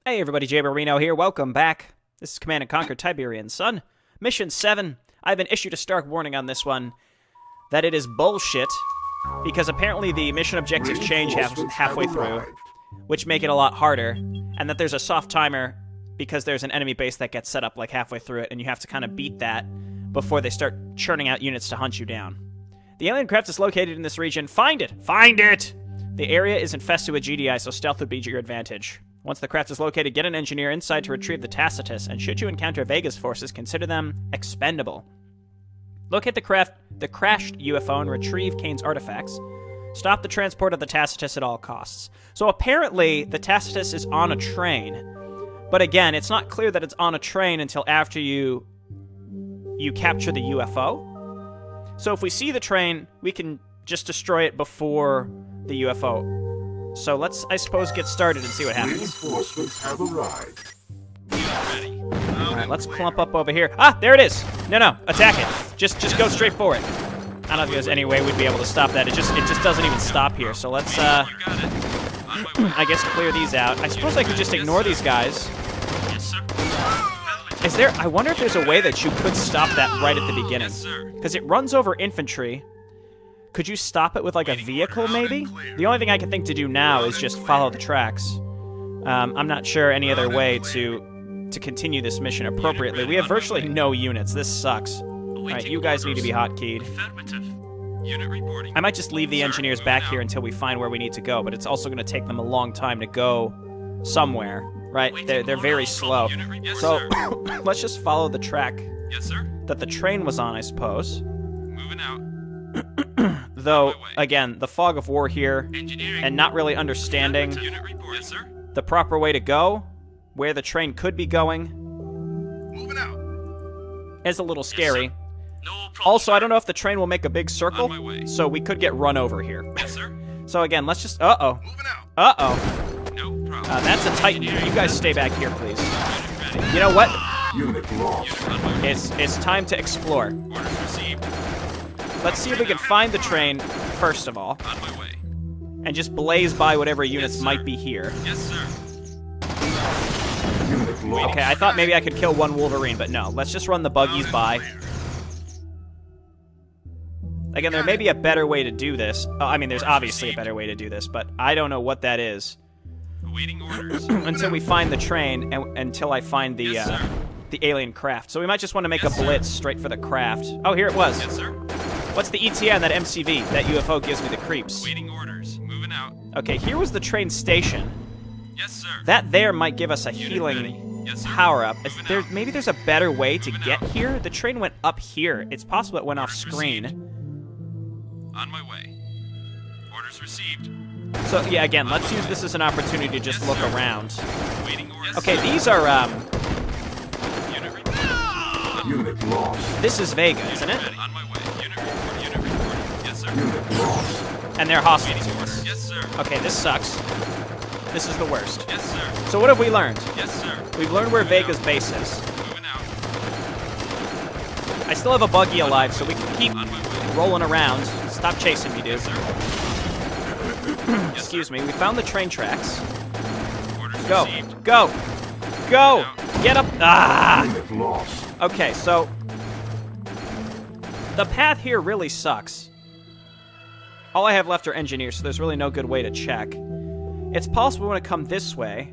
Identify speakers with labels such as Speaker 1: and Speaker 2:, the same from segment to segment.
Speaker 1: Hey everybody, Jayborino here. Welcome back. This is Command & Conquer Tiberian Sun. Mission 7. I've been issued a stark warning on this one that it is bullshit, because apparently the mission objectives change halfway through, which make it a lot harder, and that there's a soft timer because there's an enemy base that gets set up like halfway through it, and you have to kind of beat that before they start churning out units to hunt you down. The alien craft is located in this region. Find it! Find it! The area is infested with GDI, so stealth would be to your advantage. Once the craft is located, get an engineer inside to retrieve the Tacitus, and should you encounter Vega's forces, consider them expendable. Locate the crashed UFO and retrieve Kane's artifacts. Stop the transport of the Tacitus at all costs. So apparently, the Tacitus is on a train. But again, it's not clear that it's on a train until after you capture the UFO. So if we see the train, we can just destroy it before the UFO. So let's, I suppose, get started and see what happens.
Speaker 2: Reinforcements have arrived.
Speaker 1: Alright, let's clump up over here. Ah, there it is! No, attack it. Just go straight for it. I don't think there's any way we'd be able to stop that. It just doesn't even stop here. So let's, I guess clear these out. I suppose I could just ignore these guys. Is there, I wonder if there's a way that you could stop that right at the beginning. Because it runs over infantry. Could you stop it with, like, a vehicle, maybe? The only thing I can think to do now is just follow the tracks. I'm not sure any other way to continue this mission appropriately. We have virtually no units. This sucks. Alright, you guys need to be hotkeyed. I might just leave the engineers back here until we find where we need to go, but it's also going to take them a long time to go somewhere, right? They're very slow. So, let's just follow the track that the train was on, I suppose.
Speaker 3: Moving out.
Speaker 1: Though, again, the fog of war here, and not really understanding the proper way to go, where the train could be going,
Speaker 3: Moving out.
Speaker 1: is a little scary.
Speaker 3: No problem.
Speaker 1: Also, I don't know if the train will make a big circle,
Speaker 3: On my way.
Speaker 1: so we could get run over here.
Speaker 3: Yes, sir.
Speaker 1: So again, let's just... Uh-oh.
Speaker 3: Moving out.
Speaker 1: Uh-oh.
Speaker 3: No problem.
Speaker 1: That's a Titan. You guys stay back here, please. You know what?
Speaker 2: Unit lost.
Speaker 3: Unit on my way.
Speaker 1: It's time to explore.
Speaker 3: Orders received.
Speaker 1: Let's see if we can find the train, first of all,
Speaker 3: On my way.
Speaker 1: and just blaze by whatever units
Speaker 3: sir.
Speaker 1: might be here.
Speaker 3: Yes, sir.
Speaker 2: Unit lost.
Speaker 1: Okay, I thought maybe I could kill one Wolverine, but no. Let's just run the buggies by. Again, there may be a better way to do this. I mean, there's obviously a better way to do this, but I don't know what that is
Speaker 3: Awaiting orders.
Speaker 1: until we find the train and until I find the
Speaker 3: Yes, sir.
Speaker 1: the alien craft. So we might just want to make
Speaker 3: Yes,
Speaker 1: a
Speaker 3: sir.
Speaker 1: blitz straight for the craft. Oh, here it was.
Speaker 3: Yes, sir.
Speaker 1: What's the ETA on that MCV? That UFO gives me the creeps.
Speaker 3: Awaiting orders. Moving out.
Speaker 1: Okay, here was the train station.
Speaker 3: Yes, sir.
Speaker 1: That there might give us a
Speaker 3: Unit
Speaker 1: healing
Speaker 3: ready. Yes, sir.
Speaker 1: power-up.
Speaker 3: Moving out.
Speaker 1: Maybe there's a better way to
Speaker 3: Moving
Speaker 1: get
Speaker 3: out.
Speaker 1: here. The train went up here. It's possible it went off
Speaker 3: Orders
Speaker 1: screen.
Speaker 3: On my way. Orders received.
Speaker 1: So, yeah, again, let's use this as an opportunity to just
Speaker 3: Yes,
Speaker 1: look
Speaker 3: sir.
Speaker 1: around.
Speaker 3: Awaiting orders.
Speaker 1: Okay, these are,
Speaker 3: Unit report.
Speaker 2: Unit lost.
Speaker 1: this is Vega, isn't it?
Speaker 3: On my way. Unit report. Unit reporting. Yes, sir.
Speaker 2: Unit lost.
Speaker 1: And they're hostile
Speaker 3: Awaiting
Speaker 1: to
Speaker 3: orders.
Speaker 1: us.
Speaker 3: Yes, sir.
Speaker 1: Okay, this sucks. This is the worst.
Speaker 3: Yes, sir.
Speaker 1: So what have we learned?
Speaker 3: Yes, sir.
Speaker 1: We've learned where Vega's base is.
Speaker 3: Moving out.
Speaker 1: I still have a buggy alive, so we can keep
Speaker 3: On my way.
Speaker 1: rolling around. Stop chasing me, dude.
Speaker 3: Yes, sir.
Speaker 1: Excuse me. We found the train tracks.
Speaker 3: Orders
Speaker 1: Go.
Speaker 3: received.
Speaker 1: Go. Go. Get up. Ah!
Speaker 2: Unit lost.
Speaker 1: Okay, so the path here really sucks. All I have left are engineers, so there's really no good way to check. It's possible we want to come this way.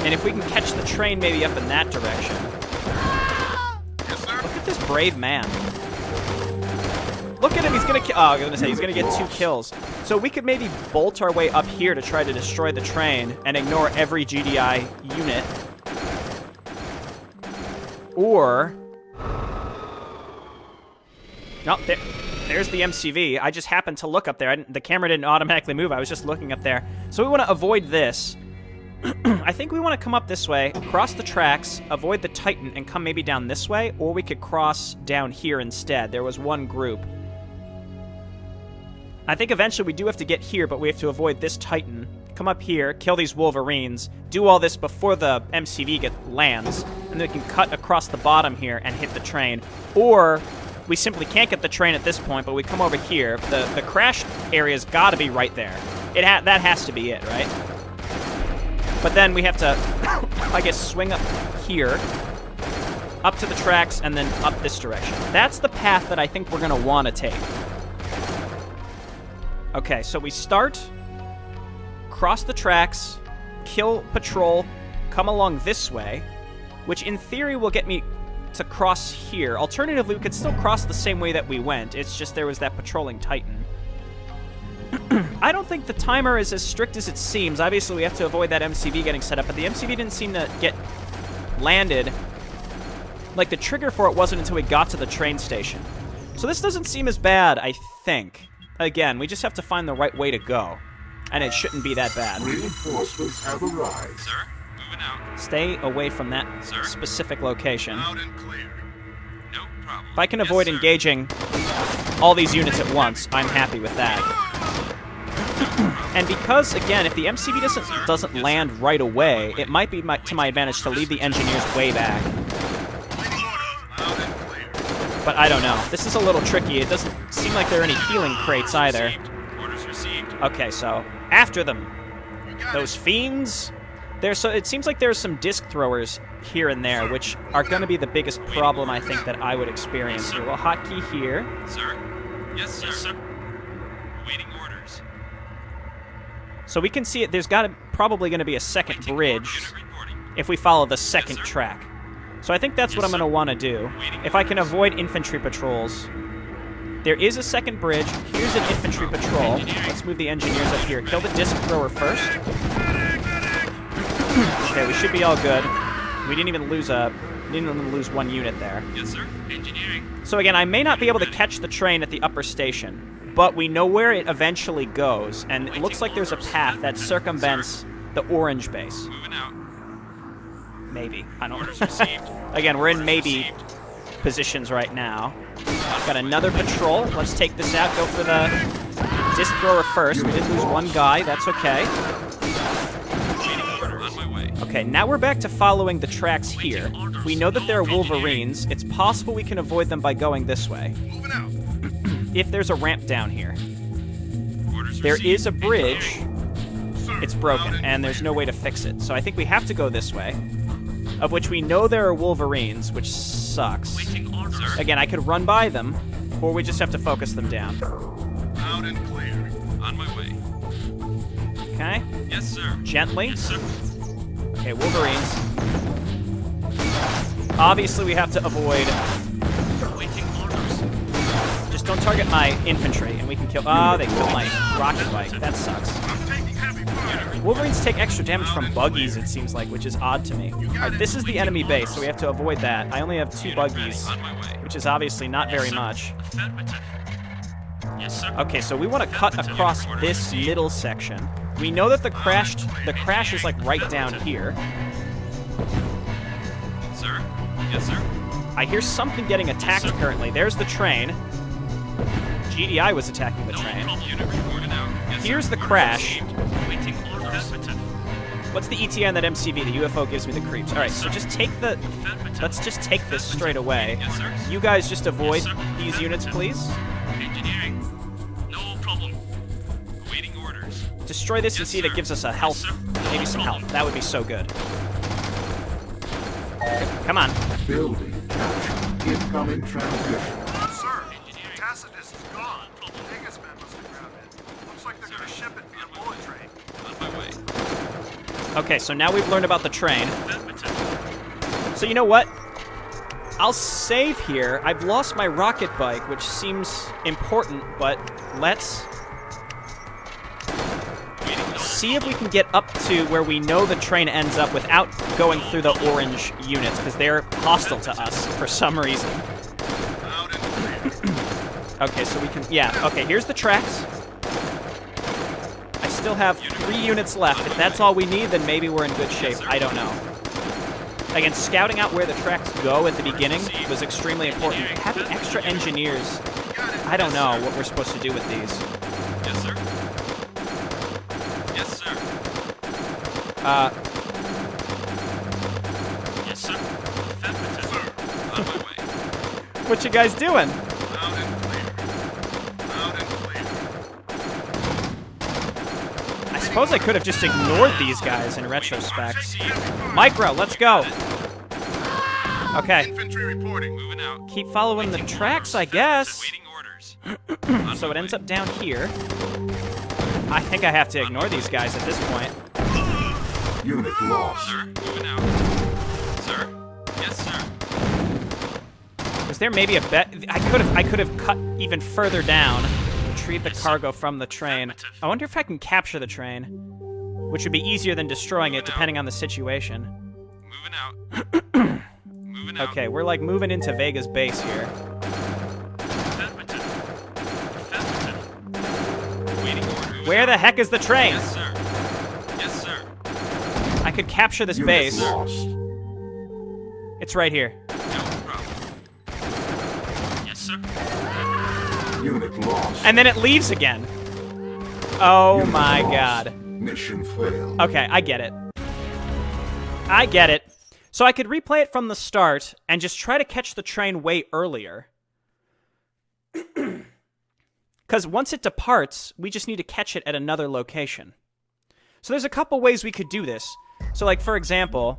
Speaker 1: And if we can catch the train maybe up in that direction.
Speaker 3: Yes, sir.
Speaker 1: Look at this brave man. Look at him, he's gonna kill. Oh, I was gonna say, he's gonna get 2 kills. So we could maybe bolt our way up here to try to destroy the train and ignore every GDI unit. Or... No, there's the MCV. I just happened to look up there. The camera didn't automatically move. I was just looking up there. So we want to avoid this. I think we want to come up this way, cross the tracks, avoid the Titan, and come maybe down this way, or we could cross down here instead. There was one group. I think eventually we do have to get here, but we have to avoid this Titan, come up here, kill these Wolverines, do all this before the MCV lands, and then we can cut across the bottom here and hit the train. Or we simply can't get the train at this point, but we come over here. The crash area's got to be right there. That has to be it, right? But then we have to, I guess, swing up here, up to the tracks, and then up this direction. That's the path that I think we're going to want to take. Okay, so we start, cross the tracks, kill patrol, come along this way, which in theory will get me to cross here. Alternatively, we could still cross the same way that we went. It's just there was that patrolling Titan. I don't think the timer is as strict as it seems. Obviously, we have to avoid that MCV getting set up, but the MCV didn't seem to get landed. Like, the trigger for it wasn't until we got to the train station. So this doesn't seem as bad, I think. Again, we just have to find the right way to go. And it shouldn't be that bad.
Speaker 2: Reinforcements have arrived.
Speaker 3: Sir, moving out.
Speaker 1: Stay away from that
Speaker 3: Sir?
Speaker 1: specific location.
Speaker 3: Loud and clear. No problem.
Speaker 1: If I can
Speaker 3: Yes,
Speaker 1: avoid
Speaker 3: sir.
Speaker 1: engaging all these units at once, I'm happy with that. And because, again, if the MCV doesn't land right away, it might be to my advantage to leave the engineers way back.
Speaker 3: Loud and clear.
Speaker 1: But I don't know. This is a little tricky. It doesn't seem like there are any healing crates either.
Speaker 3: Received. Orders received.
Speaker 1: Okay, so after them. Those fiends. So it seems like there's some disc throwers here and there, which are going to be the biggest problem I think that I would experience here. Well, hotkey here.
Speaker 3: Sir? Yes, sir. Yes, sir. Awaiting orders.
Speaker 1: So we can see it. There's probably going to be a second bridge
Speaker 3: Unit reporting.
Speaker 1: if we follow the second
Speaker 3: sir.
Speaker 1: track. So I think that's what I'm
Speaker 3: Yes,
Speaker 1: going to
Speaker 3: sir.
Speaker 1: want to do. If I can avoid infantry patrols. There is a second bridge. Here's an infantry patrol. Let's move the engineers up here. Kill the disc thrower first. Okay, we should be all good. We didn't even lose one unit there.
Speaker 3: Yes, sir. Engineering.
Speaker 1: So again, I may not be able to catch the train at the upper station, but we know where it eventually goes, and it looks like there's a path that circumvents the orange base.
Speaker 3: Moving out.
Speaker 1: Maybe. I don't
Speaker 3: Orders
Speaker 1: know.
Speaker 3: received.
Speaker 1: Again, we're in
Speaker 3: Orders
Speaker 1: maybe
Speaker 3: received.
Speaker 1: positions right now. Got another patrol. Let's take this out. Go for the disc thrower first. We did lose one guy. That's okay.
Speaker 3: Awaiting orders. On my way.
Speaker 1: Okay, now we're back to following the tracks here. We know that there are Wolverines. It's possible we can avoid them by going this way.
Speaker 3: Moving out.
Speaker 1: If there's a ramp down here.
Speaker 3: Orders
Speaker 1: There
Speaker 3: received.
Speaker 1: is a bridge.
Speaker 3: Sir,
Speaker 1: It's
Speaker 3: loud
Speaker 1: broken, and there's no way to fix it. So I think we have to go this way. Of which we know there are Wolverines, which sucks.
Speaker 3: Waiting orders. Sir.
Speaker 1: Again, I could run by them, or we just have to focus them down.
Speaker 3: Loud and clear. On my way.
Speaker 1: Okay?
Speaker 3: Yes, sir.
Speaker 1: Gently.
Speaker 3: Yes, sir.
Speaker 1: Okay, Wolverines. Obviously, we have to avoid...
Speaker 3: Waiting orders.
Speaker 1: Just don't target my infantry, and we can kill... Oh, they killed my rocket bike. That sucks.
Speaker 3: I'm taking heavy fire.
Speaker 1: Wolverines take extra damage from buggies, it seems like, which is odd to me. Alright, this is the enemy base, so we have to avoid that. I only have 2 buggies,
Speaker 3: On my way.
Speaker 1: which is obviously not very much.
Speaker 3: Affirmative. Yes, sir.
Speaker 1: Okay, so we want to cut across this middle section. We know that the crash is like right down here.
Speaker 3: Sir? Yes, sir.
Speaker 1: I hear something getting attacked currently. There's the train. GDI was attacking the train.
Speaker 3: Unit reported out. Yes,
Speaker 1: Here's
Speaker 3: sir.
Speaker 1: the
Speaker 3: Orders
Speaker 1: crash.
Speaker 3: received. Waiting orders. Affirmative.
Speaker 1: What's the ETA on that MCV? The UFO gives me the creeps. Alright, so just take the... Let's just take this straight away.
Speaker 3: Yes, sir.
Speaker 1: You guys just avoid
Speaker 3: Yes, sir.
Speaker 1: these units, please.
Speaker 3: Engineering. No problem. Awaiting orders.
Speaker 1: Destroy this and
Speaker 3: Yes,
Speaker 1: see if it
Speaker 3: sir.
Speaker 1: gives us a health.
Speaker 3: Yes, sir.
Speaker 1: Maybe some health. That would be so good. Come on.
Speaker 2: Building. Incoming transmission.
Speaker 4: Sir, Tacitus is gone. Vegas man must have grabbed it. Looks like they're gonna ship it via bullet train.
Speaker 3: On my way.
Speaker 1: Okay, so now we've learned about the train.
Speaker 3: Affirmative.
Speaker 1: So you know what? I'll save here. I've lost my rocket bike, which seems important, but let's see if we can get up to where we know the train ends up without going through the orange units, because they're hostile to us for some reason.
Speaker 3: Loud and clear.
Speaker 1: Okay, so we can... Yeah, okay, here's the tracks. I still have 3 units left. If that's all we need, then maybe we're in good shape. I don't know. Again, scouting out where the tracks go at the beginning was extremely important. Having extra engineers, I don't know what we're supposed to do with these.
Speaker 3: Yes, sir. Yes, sir. Yes, sir. Affirmative. Sir. On my way.
Speaker 1: What you guys doing?
Speaker 3: Loud and clear. Loud and clear.
Speaker 1: I suppose I could have just ignored these guys in retrospect. Micro, let's go. Okay.
Speaker 3: Infantry reporting. Moving out.
Speaker 1: Keep following the tracks, I guess.
Speaker 3: Waiting orders.
Speaker 1: So it ends up down here. I think I have to ignore these guys at this point.
Speaker 2: Unit lost.
Speaker 3: Sir, moving out. Sir? Yes, sir.
Speaker 1: Was there maybe a bet? I could have cut even further down. Retrieve the cargo from the train. I wonder if I can capture the train, which would be easier than destroying it, depending on the situation.
Speaker 3: Moving out. Moving out.
Speaker 1: Okay, we're like moving into Vega's base here.
Speaker 3: Affirmative. Affirmative. Waiting order. Moving
Speaker 1: Where the
Speaker 3: out.
Speaker 1: heck is the train?
Speaker 3: Yes, sir. Yes, sir.
Speaker 1: I could capture this
Speaker 2: Unit
Speaker 1: base.
Speaker 2: lost.
Speaker 1: It's right here.
Speaker 3: No problem. Yes, sir.
Speaker 2: Unit lost.
Speaker 1: And then it leaves again. Oh
Speaker 2: Unit
Speaker 1: my
Speaker 2: lost.
Speaker 1: god.
Speaker 2: Mission failed.
Speaker 1: Okay, I get it. I get it. So I could replay it from the start and just try to catch the train way earlier. Because once it departs, we just need to catch it at another location. So there's a couple ways we could do this. So like, for example,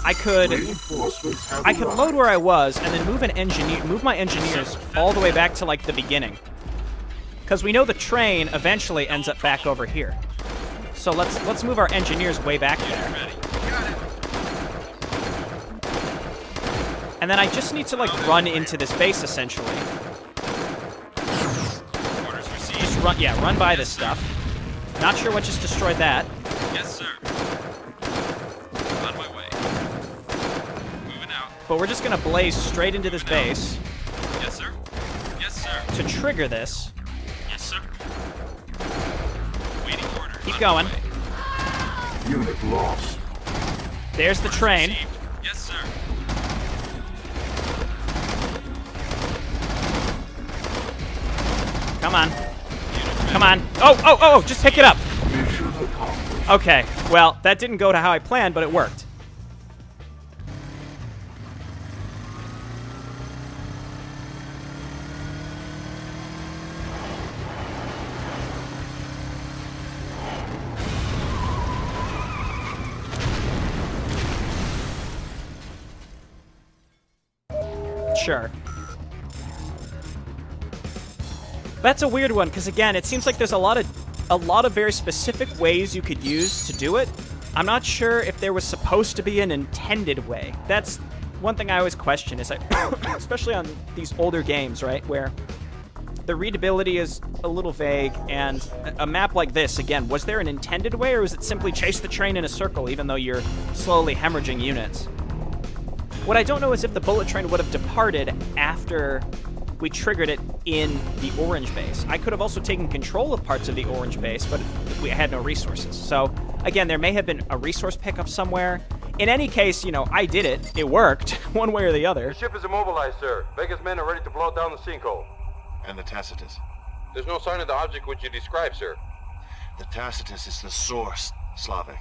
Speaker 1: I could
Speaker 2: Reinforcements have
Speaker 1: load
Speaker 2: arrived.
Speaker 1: where I was and then move my engineers all the way back to like the beginning. Because we know the train eventually ends up back over here. So let's move our engineers way back there.
Speaker 3: Ready. Got it.
Speaker 1: And then I just need to like run into this base essentially.
Speaker 3: Orders received.
Speaker 1: Just run by this stuff. Not sure what just destroyed that.
Speaker 3: Yes, sir. On my way. Moving out.
Speaker 1: But we're just gonna blaze straight into this base
Speaker 3: Yes, sir. Yes, sir.
Speaker 1: to trigger this.
Speaker 3: Yes, sir. Waiting order.
Speaker 1: Keep
Speaker 3: On
Speaker 1: going.
Speaker 3: my way.
Speaker 2: Unit lost.
Speaker 1: There's the train.
Speaker 3: Received. Yes, sir.
Speaker 1: Come on.
Speaker 3: Unit ready.
Speaker 1: Come on. Oh, just pick it up.
Speaker 2: Mission accomplished.
Speaker 1: Okay, well, that didn't go to how I planned, but it worked. Sure. That's a weird one, because again, it seems like there's a lot of very specific ways you could use to do it. I'm not sure if there was supposed to be an intended way. That's one thing I always question, is especially on these older games, right, where the readability is a little vague, and a map like this, again, was there an intended way, or was it simply chase the train in a circle, even though you're slowly hemorrhaging units? What I don't know is if the bullet train would have departed after we triggered it in the orange base. I could have also taken control of parts of the orange base, but we had no resources. So, again, there may have been a resource pickup somewhere. In any case, you know, I did it. It worked, one way or the other.
Speaker 5: The ship is immobilized, sir. Vega's men are ready to blow down the sinkhole.
Speaker 6: And the Tacitus?
Speaker 5: There's no sign of the object which you described, sir.
Speaker 6: The Tacitus is the source, Slavic.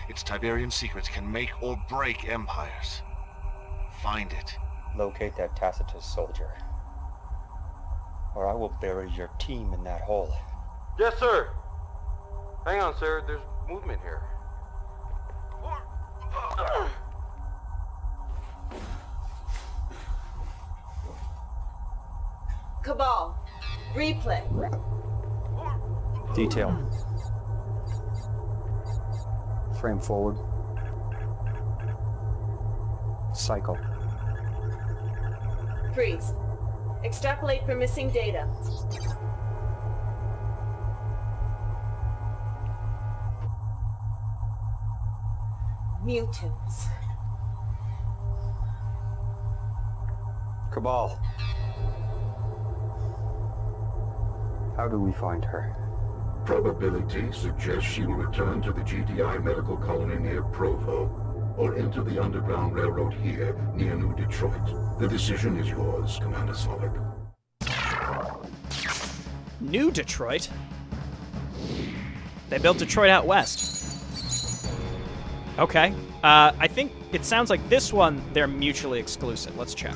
Speaker 6: Its Tiberian secrets can make or break empires. Find it.
Speaker 7: Locate that Tacitus soldier, or I will bury your team in that hole.
Speaker 5: Yes, sir. Hang on, sir. There's movement here.
Speaker 8: Cabal, replay.
Speaker 7: Detail. Frame forward. Cycle.
Speaker 8: Freeze. Extrapolate for missing data. Mutants.
Speaker 7: Cabal. How do we find her?
Speaker 2: Probability suggests she will return to the GDI medical colony near Provo, or enter the Underground Railroad here, near New Detroit. The decision is yours, Commander Slavic.
Speaker 1: New Detroit? They built Detroit out west. Okay. I think it sounds like this one, they're mutually exclusive. Let's check.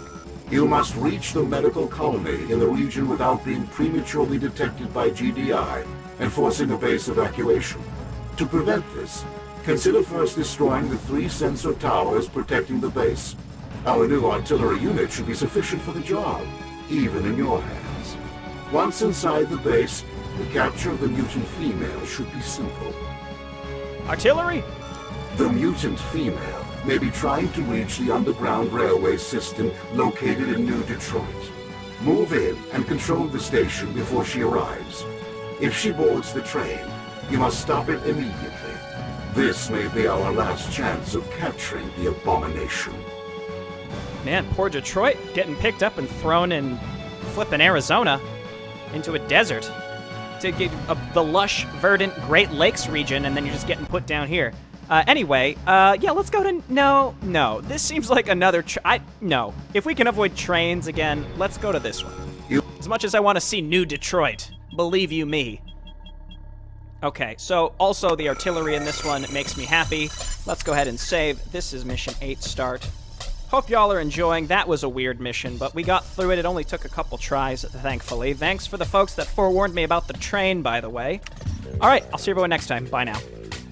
Speaker 2: You must reach the medical colony in the region without being prematurely detected by GDI and forcing a base evacuation. To prevent this, consider first destroying the 3 sensor towers protecting the base. Our new artillery unit should be sufficient for the job, even in your hands. Once inside the base, the capture of the mutant female should be simple.
Speaker 1: Artillery?
Speaker 2: The mutant female may be trying to reach the underground railway system located in New Detroit. Move in and control the station before she arrives. If she boards the train, you must stop it immediately. This may be our last chance of capturing the abomination.
Speaker 1: Man, poor Detroit, getting picked up and thrown in flippin' Arizona into a desert to get the lush, verdant Great Lakes region, and then you're just getting put down here. Anyway, yeah, let's go to... No. This seems like another... No. If we can avoid trains again, let's go to this one. As much as I want to see New Detroit, believe you me. Okay, so also the artillery in this one makes me happy. Let's go ahead and save. This is Mission 8 start. Hope y'all are enjoying. That was a weird mission, but we got through it. It only took a couple tries, thankfully. Thanks for the folks that forewarned me about the train, by the way. All right, I'll see everyone next time. Bye now.